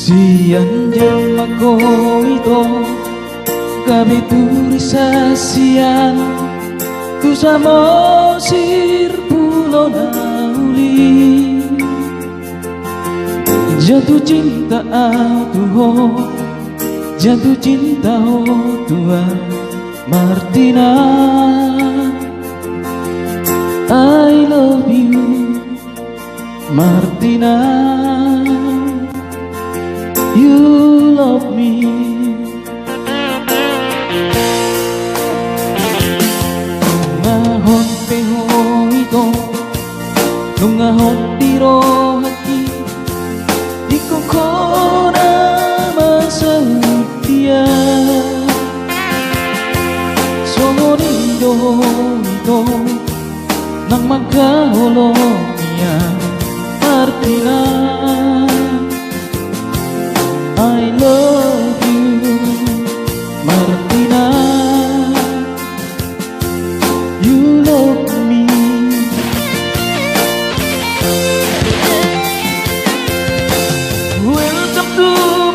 Sian jelmako ito gabi turisa sian tu samo sir pulau nauli jatuh cinta Tuhan jatuh cinta Tuhan Martina I love you Martina you love me ngahon peho ito nung ngahon tiro hati di kokona masaudya somonido ito nang magkaholo niya Martina I love you, Martina. You love me. Welcome to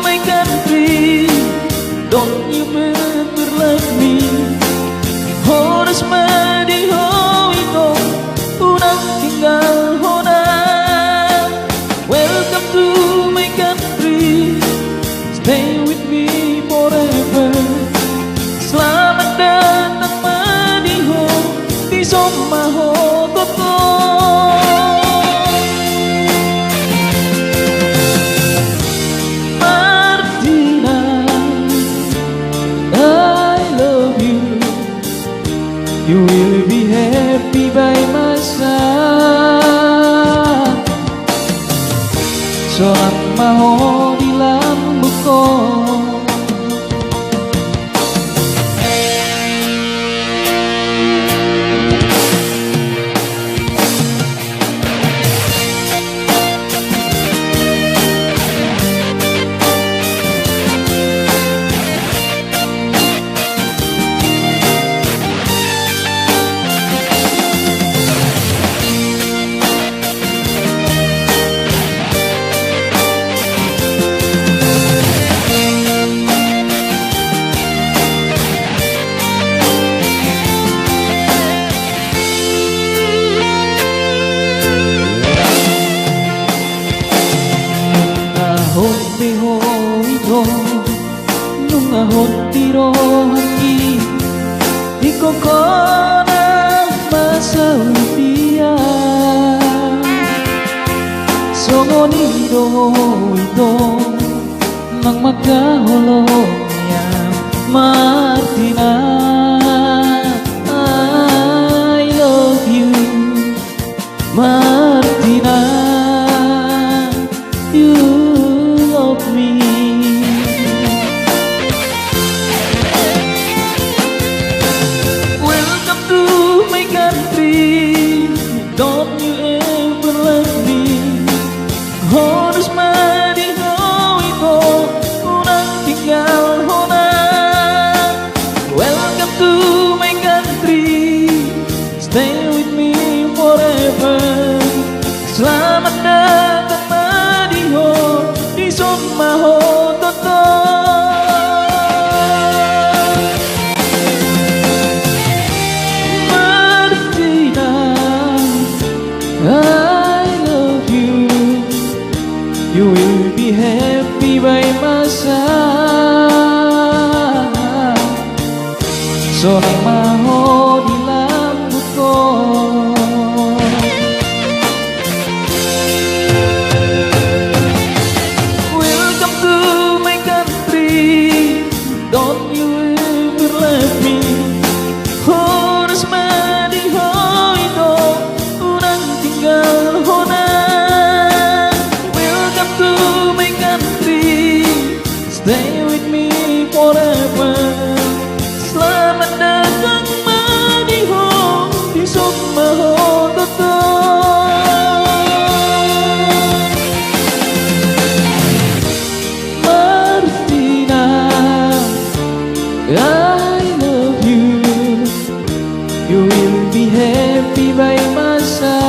my country. Don't you ever leave me. Horas madiho ito, unang tinggal hona. Welcome to my country. Stay with me forever. Selamat datang madiho di somaho toto. Martina, I love you. You will be happy by my side. Sorak maho di lambungku. Beho ito nung ahon tiro hati di kokona masaudya somonido ito nang magkaholo niya Martina I love you Martina you me. Welcome to my country. Don't you ever leave me. Harus madiho ito unang tinggal hona. Welcome to my country. Stay with me forever. Selamat datang madiho di somaho toto. Martina, I love you. You will be happy by my side. Sorak maho di lambungku. Don't you ever leave me. Harus madiho ito unang tinggal hona. Welcome to my country. Stay with me forever. Selamat datang madiho di somaho toto. I love you. You will be happy by my side.